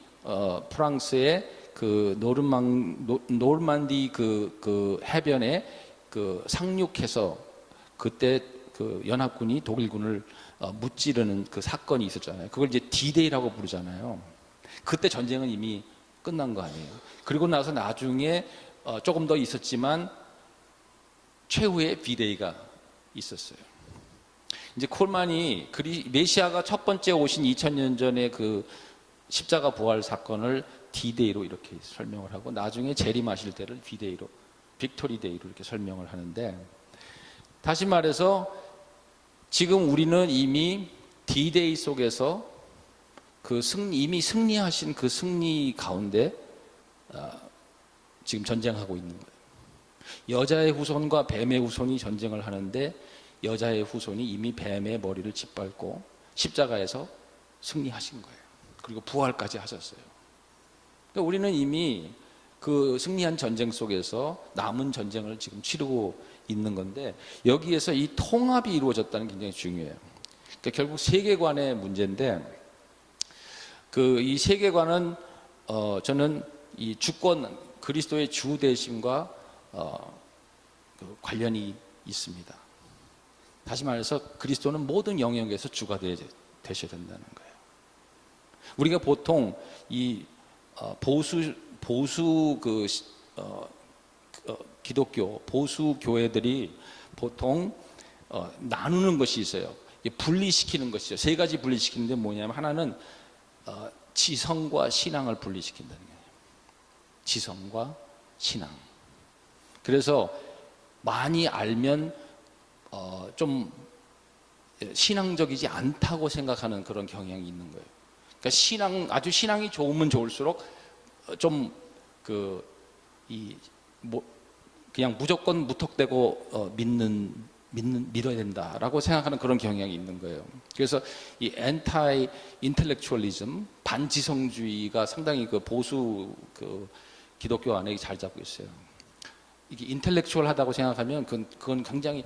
프랑스의 그 노르만디 그 해변에 그 상륙해서 그때 그 연합군이 독일군을 무찌르는 그 사건이 있었잖아요. 그걸 이제 D-Day라고 부르잖아요. 그때 전쟁은 이미 끝난 거 아니에요. 그리고 나서 나중에 조금 더 있었지만 최후의 V-Day가 있었어요. 이제 콜만이 메시아가 첫 번째 오신 2000년 전에 그 십자가 부활 사건을 D-Day로 이렇게 설명을 하고 나중에 재림하실 때를 V-Day로, 빅토리 데이로 이렇게 설명을 하는데 다시 말해서 지금 우리는 이미 D-Day 속에서 이미 승리하신 그 승리 가운데 지금 전쟁하고 있는 거예요. 여자의 후손과 뱀의 후손이 전쟁을 하는데 여자의 후손이 이미 뱀의 머리를 짓밟고 십자가에서 승리하신 거예요. 그리고 부활까지 하셨어요. 그러니까 우리는 이미 그 승리한 전쟁 속에서 남은 전쟁을 지금 치르고 있는 건데, 여기에서 이 통합이 이루어졌다는 게 굉장히 중요해요. 그러니까 결국 세계관의 문제인데, 이 세계관은 저는 이 주권, 그리스도의 주 되심과 관련이 있습니다. 다시 말해서 그리스도는 모든 영역에서 주가 되셔야 된다는 거예요. 우리가 보통 이 보수 기독교 보수 교회들이 보통 나누는 것이 있어요. 분리시키는 것이죠. 세 가지 분리시키는데 뭐냐면, 하나는 지성과 신앙을 분리시킨다는 거예요. 지성과 신앙. 그래서 많이 알면 좀 신앙적이지 않다고 생각하는 그런 경향이 있는 거예요. 그러니까 아주 신앙이 좋으면 좋을수록 좀 그냥 무조건 무턱대고 믿어야 된다라고 생각하는 그런 경향이 있는 거예요. 그래서 이 엔타이 인텔렉츄얼리즘, 반지성주의가 상당히 그 보수 기독교 안에 잘 잡고 있어요. 이게 인텔렉츄얼하다고 생각하면 그건 굉장히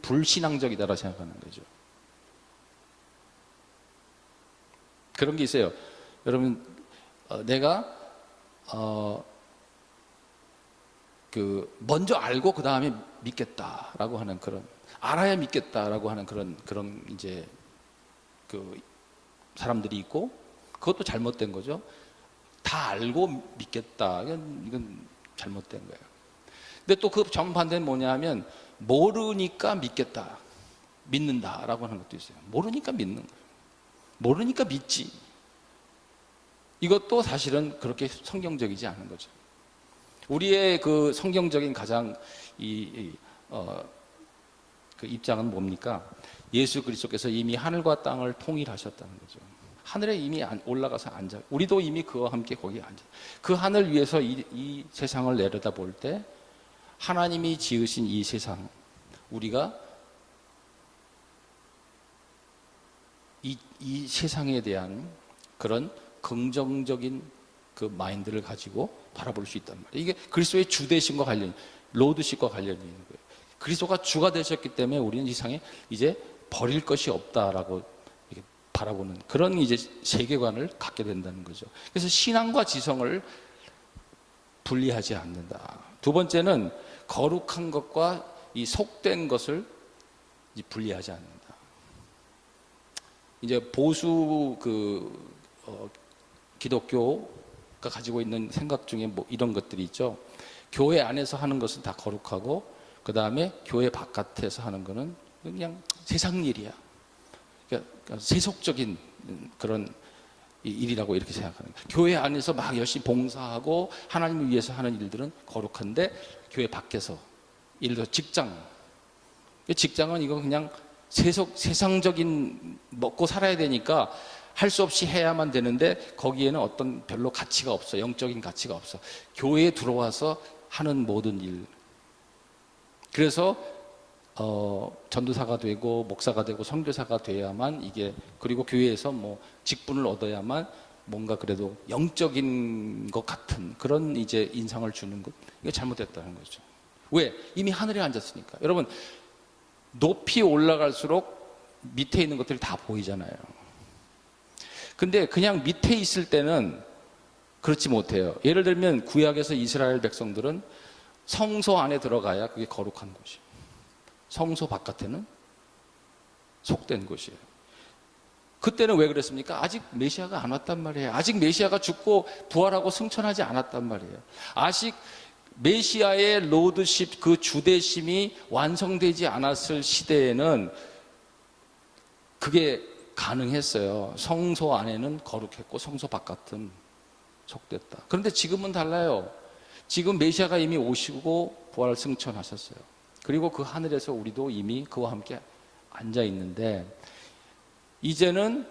불신앙적이다라고 생각하는 거죠. 그런 게 있어요. 여러분, 내가 먼저 알고 그 다음에 믿겠다라고 하는 그런, 알아야 믿겠다라고 하는 그런 이제 사람들이 있고, 그것도 잘못된 거죠. 다 알고 믿겠다, 이건 잘못된 거예요. 근데 또 그 정반대는 뭐냐면, 모르니까 믿는다라고 하는 것도 있어요. 모르니까 믿는 거예요. 모르니까 믿지. 이것도 사실은 그렇게 성경적이지 않은 거죠. 우리의 그 성경적인 가장 그 입장은 뭡니까? 예수 그리스도께서 이미 하늘과 땅을 통일하셨다는 거죠. 하늘에 이미 올라가서 앉아. 우리도 이미 그와 함께 거기에 앉아. 그 하늘 위에서 이 세상을 내려다 볼 때, 하나님이 지으신 이 세상, 우리가 이 세상에 대한 그런 긍정적인 그 마인드를 가지고 바라볼 수 있단 말이에요. 이게 그리스도의 주되심과 관련이, 로드십과 관련이 있는 거예요. 그리스도가 주가 되셨기 때문에 우리는 이 세상에 이제 버릴 것이 없다라고 이렇게 바라보는 그런 이제 세계관을 갖게 된다는 거죠. 그래서 신앙과 지성을 분리하지 않는다. 두 번째는 거룩한 것과 이 속된 것을 분리하지 않는다. 이제 보수 기독교가 가지고 있는 생각 중에 뭐 이런 것들이 있죠. 교회 안에서 하는 것은 다 거룩하고, 그 다음에 교회 바깥에서 하는 거는 그냥 세상 일이야. 그러니까 세속적인 그런 일이라고 이렇게 생각하는 거예요. 교회 안에서 막 열심히 봉사하고 하나님을 위해서 하는 일들은 거룩한데, 교회 밖에서, 예를 들어 직장은 이거 그냥 세상적인, 먹고 살아야 되니까 할 수 없이 해야만 되는데, 거기에는 어떤 별로 가치가 없어. 영적인 가치가 없어. 교회에 들어와서 하는 모든 일. 그래서 전도사가 되고 목사가 되고 선교사가 돼야만 이게, 그리고 교회에서 뭐 직분을 얻어야만 뭔가 그래도 영적인 것 같은 그런 이제 인상을 주는 것, 이게 잘못됐다는 거죠. 왜? 이미 하늘에 앉았으니까. 여러분, 높이 올라갈수록 밑에 있는 것들이 다 보이잖아요. 근데 그냥 밑에 있을 때는 그렇지 못해요. 예를 들면 구약에서 이스라엘 백성들은 성소 안에 들어가야 그게 거룩한 곳이에요. 성소 바깥에는 속된 곳이에요. 그때는 왜 그랬습니까? 아직 메시아가 안 왔단 말이에요. 아직 메시아가 죽고 부활하고 승천하지 않았단 말이에요. 아직 메시아의 로드십, 그 주대심이 완성되지 않았을 시대에는 그게 가능했어요. 성소 안에는 거룩했고 성소 바깥은 속됐다. 그런데 지금은 달라요. 지금 메시아가 이미 오시고 부활 승천하셨어요. 그리고 그 하늘에서 우리도 이미 그와 함께 앉아 있는데, 이제는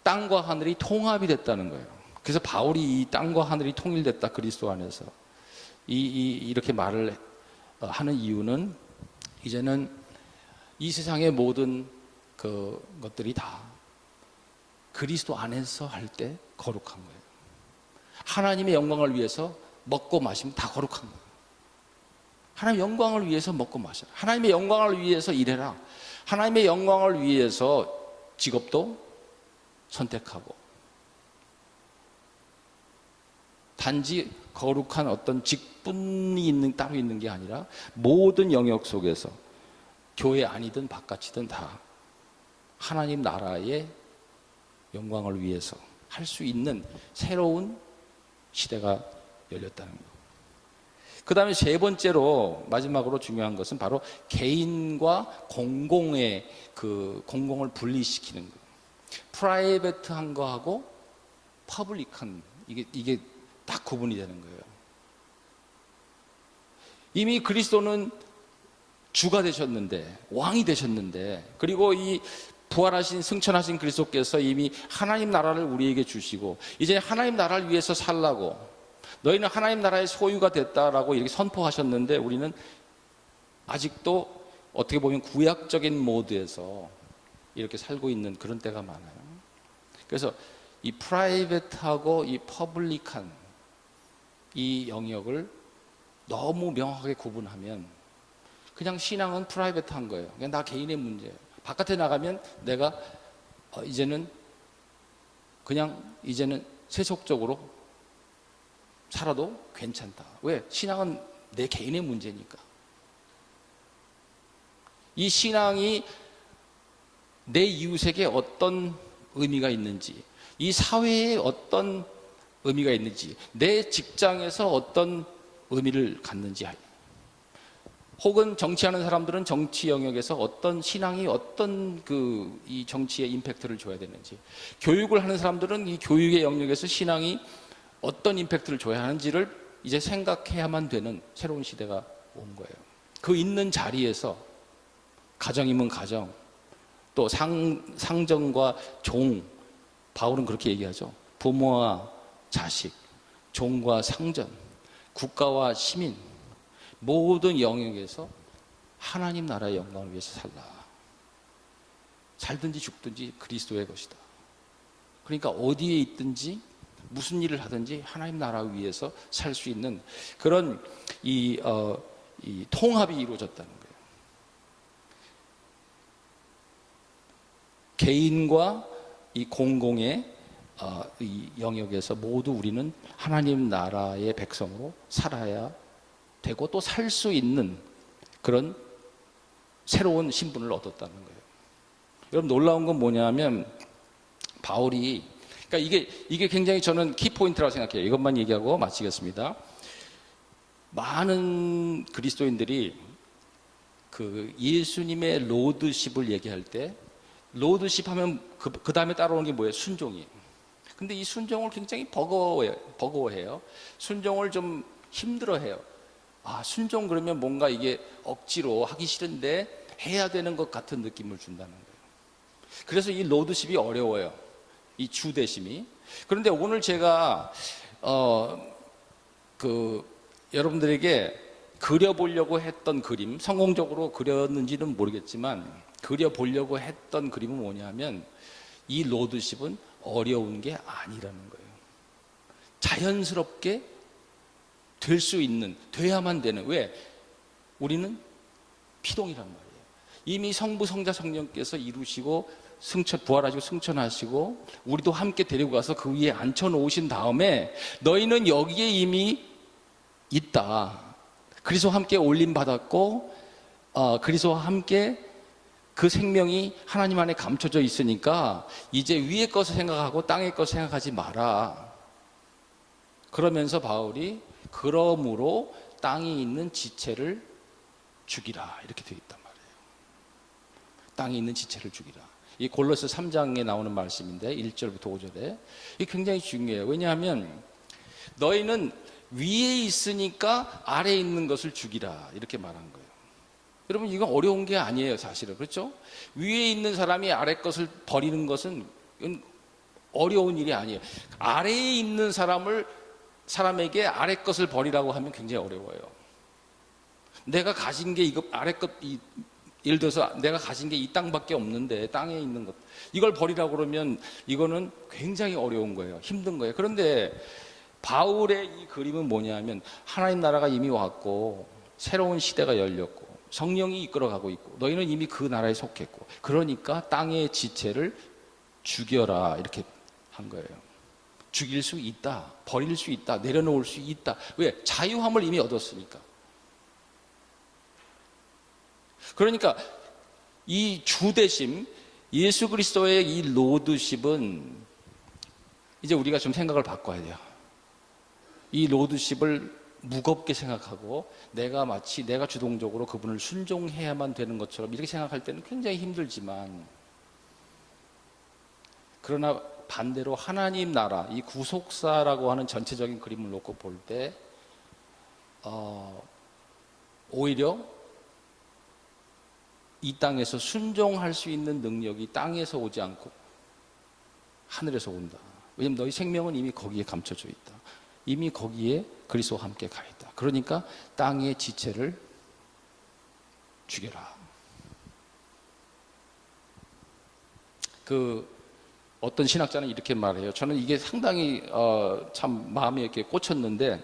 땅과 하늘이 통합이 됐다는 거예요. 그래서 바울이 이 땅과 하늘이 통일됐다 그리스도 안에서 이렇게 말을 하는 이유는 이제는 이 세상의 모든 그 것들이 다 그리스도 안에서 할 때 거룩한 거예요. 하나님의 영광을 위해서 먹고 마시면 다 거룩한 거예요. 하나님의 영광을 위해서 먹고 마셔라. 하나님의 영광을 위해서 일해라. 하나님의 영광을 위해서 직업도 선택하고, 단지 거룩한 어떤 직분이 따로 있는 게 아니라 모든 영역 속에서 교회 안이든 바깥이든 다 하나님 나라의 영광을 위해서 할 수 있는 새로운 시대가 열렸다는 것. 그 다음에 세 번째로 마지막으로 중요한 것은 바로 개인과 공공의 공공을 분리시키는 것. 프라이베트한 거하고 퍼블릭한 이게 딱 구분이 되는 거예요. 이미 그리스도는 주가 되셨는데, 왕이 되셨는데, 그리고 이 부활하신 승천하신 그리스도께서 이미 하나님 나라를 우리에게 주시고 이제 하나님 나라를 위해서 살라고, 너희는 하나님 나라의 소유가 됐다라고 이렇게 선포하셨는데, 우리는 아직도 어떻게 보면 구약적인 모드에서 이렇게 살고 있는 그런 때가 많아요. 그래서 이 프라이빗하고 이 퍼블릭한 이 영역을 너무 명확하게 구분하면 그냥 신앙은 프라이빗한 거예요. 그냥 나 개인의 문제예요. 바깥에 나가면 내가 이제는 세속적으로 살아도 괜찮다. 왜? 신앙은 내 개인의 문제니까. 이 신앙이 내 이웃에게 어떤 의미가 있는지, 이 사회에 어떤 의미가 있는지, 내 직장에서 어떤 의미를 갖는지, 혹은 정치하는 사람들은 정치 영역에서 어떤 신앙이 어떤 이 정치에 임팩트를 줘야 되는지, 교육을 하는 사람들은 이 교육의 영역에서 신앙이 어떤 임팩트를 줘야 하는지를 이제 생각해야만 되는 새로운 시대가 온 거예요. 그 있는 자리에서 가정이면 가정, 또 상정과 종, 바울은 그렇게 얘기하죠. 부모와 자식, 종과 상전, 국가와 시민, 모든 영역에서 하나님 나라의 영광을 위해서 살라. 살든지 죽든지 그리스도의 것이다. 그러니까 어디에 있든지 무슨 일을 하든지 하나님 나라 위해서 살 수 있는 그런 이 통합이 이루어졌다는 거예요. 개인과 이 공공의 이 영역에서 모두 우리는 하나님 나라의 백성으로 살아야 되고 또 살 수 있는 그런 새로운 신분을 얻었다는 거예요. 여러분, 놀라운 건 뭐냐면 바울이, 그러니까 이게 굉장히 저는 키포인트라고 생각해요. 이것만 얘기하고 마치겠습니다. 많은 그리스도인들이 예수님의 로드십을 얘기할 때, 로드십 하면 그 다음에 따라오는 게 뭐예요? 순종이에요. 근데 이 순종을 굉장히 버거워해요. 순종을 좀 힘들어해요. 순종 그러면 뭔가 이게 억지로 하기 싫은데 해야 되는 것 같은 느낌을 준다는 거예요. 그래서 이 로드십이 어려워요. 이 주대심이. 그런데 오늘 제가 여러분들에게 그려보려고 했던 그림, 성공적으로 그렸는지는 모르겠지만 그려보려고 했던 그림은 뭐냐면 이 로드십은 어려운 게 아니라는 거예요. 자연스럽게 될 수 있는, 돼야만 되는. 왜? 우리는 피동이란 말이에요. 이미 성부, 성자, 성령께서 이루시고 부활하시고 승천하시고 우리도 함께 데리고 가서 그 위에 앉혀놓으신 다음에 너희는 여기에 이미 있다. 그리스도와 함께 올림받았고 그리스도와 함께 그 생명이 하나님 안에 감춰져 있으니까 이제 위의 것을 생각하고 땅의 것을 생각하지 마라. 그러면서 바울이 그러므로 땅에 있는 지체를 죽이라 이렇게 되어 있단 말이에요. 땅에 있는 지체를 죽이라. 이 골로새 3장에 나오는 말씀인데 1절부터 5절에 이게 굉장히 중요해요. 왜냐하면 너희는 위에 있으니까 아래에 있는 것을 죽이라 이렇게 말한 거예요. 여러분, 이건 어려운 게 아니에요, 사실은. 그렇죠? 위에 있는 사람이 아래 것을 버리는 것은 어려운 일이 아니에요. 아래에 있는 사람에게 아래 것을 버리라고 하면 굉장히 어려워요. 내가 가진 게 이거 아래 것, 예를 들어서 내가 가진 게 이 땅밖에 없는데 땅에 있는 것 이걸 버리라고 그러면 이거는 굉장히 어려운 거예요. 힘든 거예요. 그런데 바울의 이 그림은 뭐냐면 하나님 나라가 이미 왔고 새로운 시대가 열렸고 성령이 이끌어가고 있고 너희는 이미 그 나라에 속했고 그러니까 땅의 지체를 죽여라 이렇게 한 거예요. 죽일 수 있다, 버릴 수 있다, 내려놓을 수 있다. 왜? 자유함을 이미 얻었으니까. 그러니까 이 주대심, 예수 그리스도의 이 로드십은 이제 우리가 좀 생각을 바꿔야 돼요. 이 로드십을 무겁게 생각하고 내가 주동적으로 그분을 순종해야만 되는 것처럼 이렇게 생각할 때는 굉장히 힘들지만, 그러나 반대로 하나님 나라, 이 구속사라고 하는 전체적인 그림을 놓고 볼 때 오히려 이 땅에서 순종할 수 있는 능력이 땅에서 오지 않고 하늘에서 온다. 왜냐하면 너희 생명은 이미 거기에 감춰져 있다. 이미 거기에 그리스도와 함께 가 있다. 그러니까 땅의 지체를 죽여라. 어떤 신학자는 이렇게 말해요. 저는 이게 상당히 참 마음에 이렇게 꽂혔는데,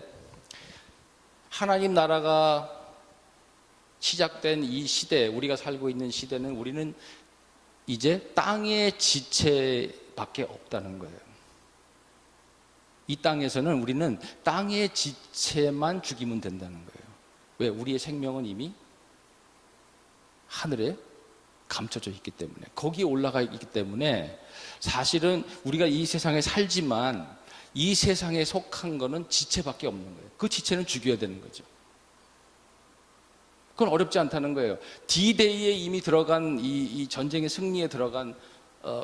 하나님 나라가 시작된 이 시대, 우리가 살고 있는 시대는 우리는 이제 땅의 지체밖에 없다는 거예요. 이 땅에서는 우리는 땅의 지체만 죽이면 된다는 거예요. 왜? 우리의 생명은 이미 하늘에 감춰져 있기 때문에, 거기에 올라가 있기 때문에 사실은 우리가 이 세상에 살지만 이 세상에 속한 거는 지체밖에 없는 거예요. 그 지체는 죽여야 되는 거죠. 그건 어렵지 않다는 거예요. D-Day에 이미 들어간 이 전쟁의 승리에 들어간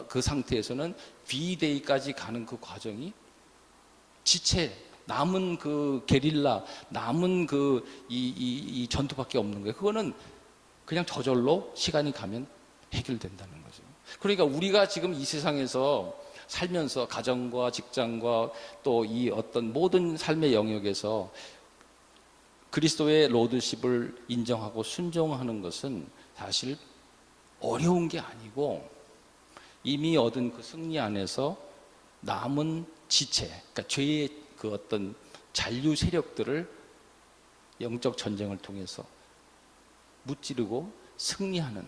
그 상태에서는 V-Day까지 가는 그 과정이 지체, 남은 그 게릴라, 남은 이 전투밖에 없는 거예요. 그거는 그냥 저절로 시간이 가면 해결된다는 거죠. 그러니까 우리가 지금 이 세상에서 살면서 가정과 직장과 또 이 어떤 모든 삶의 영역에서 그리스도의 로드십을 인정하고 순종하는 것은 사실 어려운 게 아니고, 이미 얻은 그 승리 안에서 남은 지체, 그러니까 죄의 그 어떤 잔류 세력들을 영적 전쟁을 통해서 무찌르고 승리하는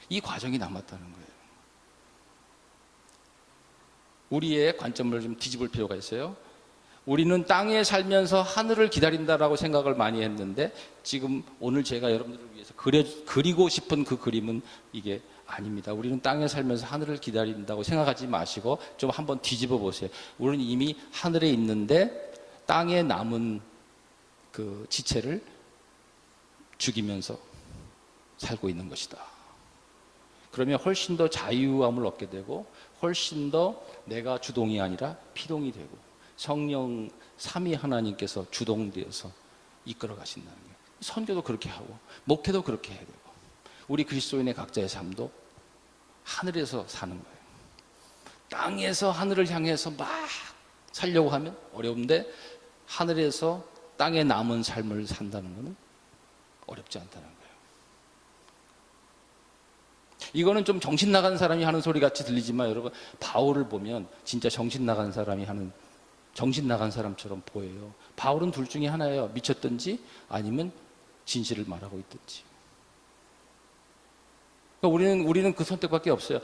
이 과정이 남았다는 거예요. 우리의 관점을 좀 뒤집을 필요가 있어요. 우리는 땅에 살면서 하늘을 기다린다라고 생각을 많이 했는데, 지금 오늘 제가 여러분들을 위해서 그리고 싶은 그 그림은 이게 아닙니다. 우리는 땅에 살면서 하늘을 기다린다고 생각하지 마시고 좀 한번 뒤집어 보세요. 우리는 이미 하늘에 있는데 땅에 남은 그 지체를 죽이면서 살고 있는 것이다. 그러면 훨씬 더 자유함을 얻게 되고, 훨씬 더 내가 주동이 아니라 피동이 되고, 성령 삼위 하나님께서 주동되어서 이끌어 가신다는 거예요. 선교도 그렇게 하고 목회도 그렇게 해야 되고, 우리 그리스도인의 각자의 삶도 하늘에서 사는 거예요. 땅에서 하늘을 향해서 막 살려고 하면 어려운데, 하늘에서 땅에 남은 삶을 산다는 것은 어렵지 않다는 거예요. 이거는 좀 정신 나간 사람이 하는 소리 같이 들리지만, 여러분, 바울을 보면 진짜 정신 나간 사람이 하는, 정신 나간 사람처럼 보여요. 바울은 둘 중에 하나예요. 미쳤든지 아니면 진실을 말하고 있든지. 그러니까 우리는 그 선택밖에 없어요.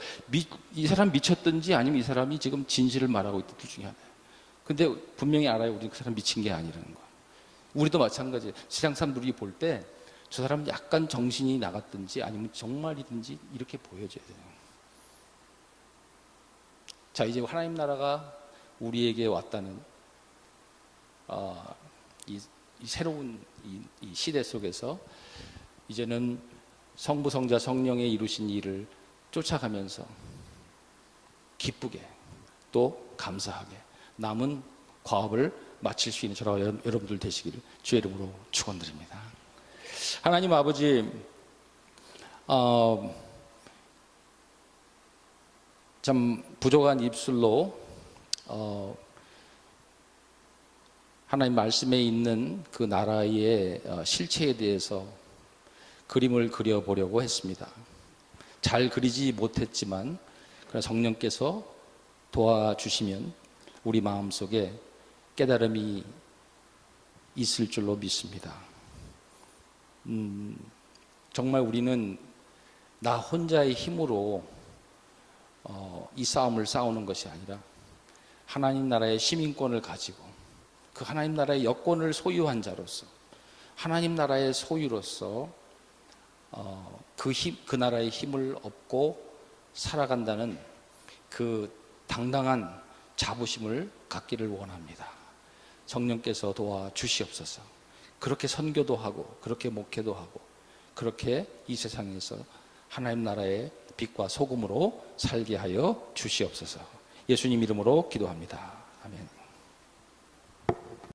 이 사람 미쳤든지 아니면 이 사람이 지금 진실을 말하고 있든 둘 중에 하나예요. 근데 분명히 알아요. 우리는 그 사람 미친 게 아니라는 거. 우리도 마찬가지예요. 세상 사람들이 볼 때 저 사람 약간 정신이 나갔든지 아니면 정말이든지 이렇게 보여져야 돼요. 자, 이제 하나님 나라가 우리에게 왔다는 이 새로운 이 시대 속에서 이제는 성부, 성자, 성령의 이루신 일을 쫓아가면서 기쁘게 또 감사하게 남은 과업을 마칠 수 있는 저와 여러분들 되시기를 주의 이름으로 축원드립니다. 하나님 아버지, 참 부족한 입술로 하나님 말씀에 있는 그 나라의 실체에 대해서 그림을 그려보려고 했습니다. 잘 그리지 못했지만 그러나 성령께서 도와주시면 우리 마음속에 깨달음이 있을 줄로 믿습니다. 정말 우리는 나 혼자의 힘으로 이 싸움을 싸우는 것이 아니라 하나님 나라의 시민권을 가지고 그 하나님 나라의 여권을 소유한 자로서 하나님 나라의 소유로서 그 나라의 힘을 얻고 살아간다는 그 당당한 자부심을 갖기를 원합니다. 성령께서 도와주시옵소서. 그렇게 선교도 하고 그렇게 목회도 하고 그렇게 이 세상에서 하나님 나라의 빛과 소금으로 살게 하여 주시옵소서. 예수님 이름으로 기도합니다.